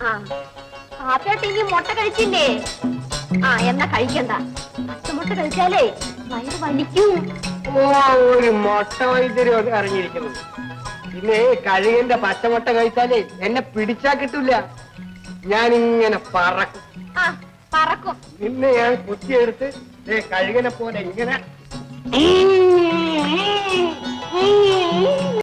കാപ്പിയോട്ട് ഇനി മുട്ട കഴിച്ചില്ലേ? എന്നാ കഴിക്കണ്ട. പച്ചമുട്ട കഴിച്ചാലേ വയറ് വലിക്കും. ഒരു മുട്ട വൈദ്യര് അറിഞ്ഞിരിക്കുന്നു. പിന്നെ കഴുകന്റെ പച്ചമുട്ട കഴിച്ചാലേ എന്നെ പിടിച്ചാ കിട്ടൂല. ഞാനിങ്ങനെ പറക്കും. പറക്കും. പിന്നെ ഞാൻ കുത്തിയെടുത്ത് കഴുകനെ പോലെ ഇങ്ങനെ